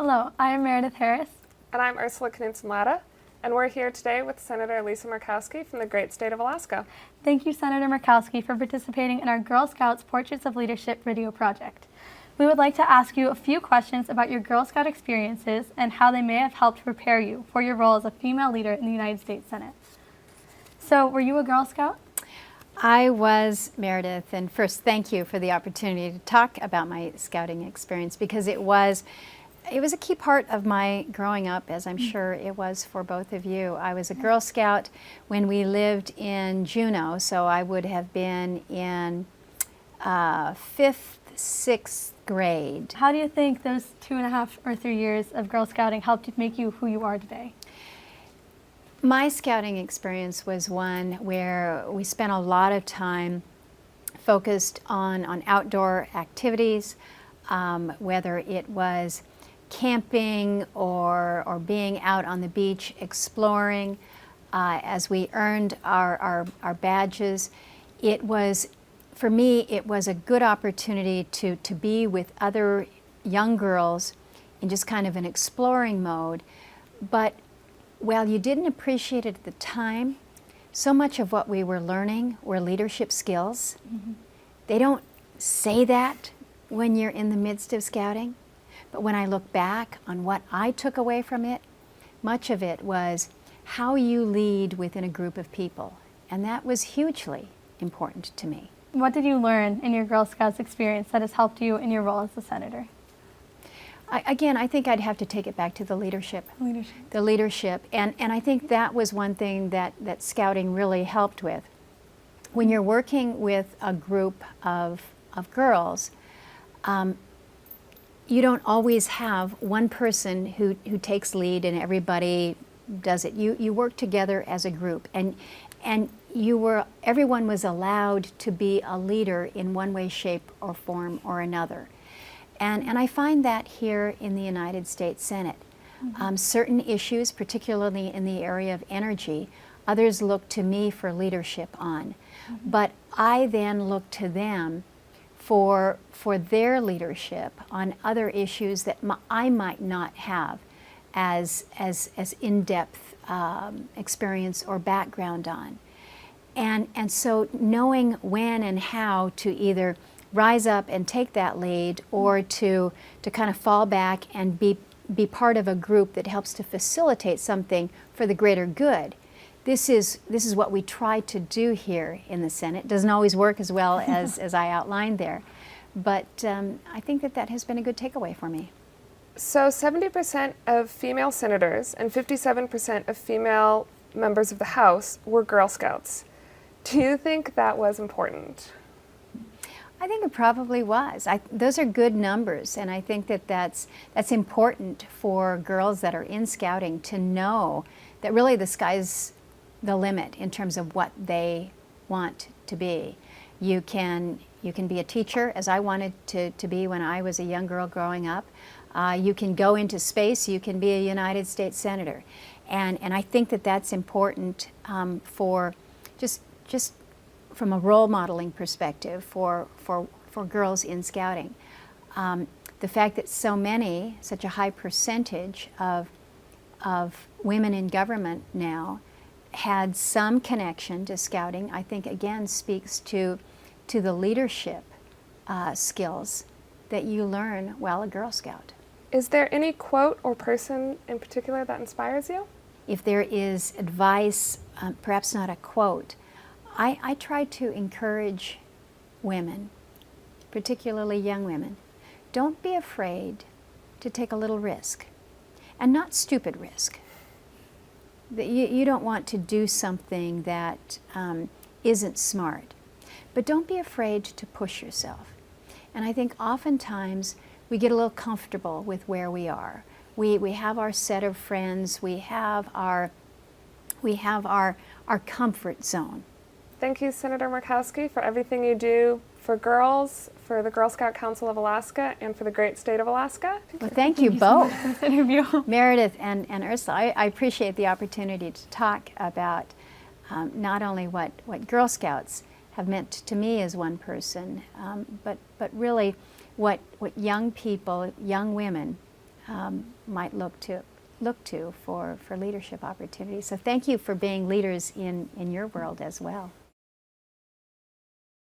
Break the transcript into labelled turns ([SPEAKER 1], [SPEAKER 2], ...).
[SPEAKER 1] Hello, I am Meredith Harris.
[SPEAKER 2] And I'm Ursula Knudsen-Latta, and we're here today with Senator Lisa Murkowski from the great state of Alaska.
[SPEAKER 1] Thank you, Senator Murkowski, for participating in our Girl Scouts Portraits of Leadership video project. We would like to ask you a few questions about your Girl Scout experiences and how they may have helped prepare you for your role as a female leader in the United States Senate. So, were you a Girl Scout?
[SPEAKER 3] I was, Meredith, and first thank you for the opportunity to talk about my scouting experience, because it was a key part of my growing up, as I'm sure it was for both of you. I was a Girl Scout when we lived in Juneau, so I would have been in 5th, 6th grade.
[SPEAKER 1] How do you think those 2.5 or 3 years of Girl Scouting helped make you who you are today?
[SPEAKER 3] My scouting experience was one where we spent a lot of time focused on outdoor activities, whether it was camping or being out on the beach exploring. As we earned our badges, it was, for me, it was a good opportunity to be with other young girls in just kind of an exploring mode. But while you didn't appreciate it at the time, so much of what we were learning were leadership skills. Mm-hmm. They don't say that when you're in the midst of scouting, but when I look back on what I took away from it, much of it was how you lead within a group of people, and that was hugely important to me.
[SPEAKER 1] What did you learn in your Girl Scouts experience that has helped you in your role as a senator?
[SPEAKER 3] Again, I think I'd have to take it back to the leadership. The leadership. And I think that was one thing that scouting really helped with. When you're working with a group of girls, you don't always have one person who takes lead and everybody does it. You work together as a group, and everyone was allowed to be a leader in one way, shape, or form or another. And I find that here in the United States Senate. Mm-hmm. Certain issues, particularly in the area of energy, others look to me for leadership on. Mm-hmm. But I then look to them for their leadership on other issues that I might not have as in-depth experience or background on. And so knowing when and how to either rise up and take that lead, or to kind of fall back and be part of a group that helps to facilitate something for the greater good. This is what we try to do here in the Senate. It doesn't always work as well as I outlined there, but I think that has been a good takeaway for me.
[SPEAKER 2] So 70% of female senators and 57% of female members of the House were Girl Scouts. Do you think that was important?
[SPEAKER 3] I think it probably was. Those are good numbers, and I think that's important for girls that are in scouting to know that really the sky's the limit in terms of what they want to be. You can be a teacher, as I wanted to be when I was a young girl growing up. You can go into space. You can be a United States Senator, and I think that's important for just from a role modeling perspective for girls in scouting. The fact that such a high percentage of women in government now had some connection to scouting, I think again speaks to the leadership skills that you while a Girl Scout.
[SPEAKER 2] Is there any quote or person in particular that inspires you?
[SPEAKER 3] If there is advice, perhaps not a quote, I try to encourage women, particularly young women, don't be afraid to take a little risk, and not stupid risk. You don't want to do something that isn't smart, but don't be afraid to push yourself. And I think oftentimes we get a little comfortable with where we are. We have our set of friends, we have our comfort zone.
[SPEAKER 2] Thank you, Senator Murkowski, for everything you do for girls, for the Girl Scout Council of Alaska, and for the great state of Alaska.
[SPEAKER 3] Well, thank you both,
[SPEAKER 1] for this interview.
[SPEAKER 3] Meredith and Ursula. I appreciate the opportunity to talk about not only what Girl Scouts have meant to me as one person, but really what young people, young women might look to for leadership opportunities. So thank you for being leaders in your world as well.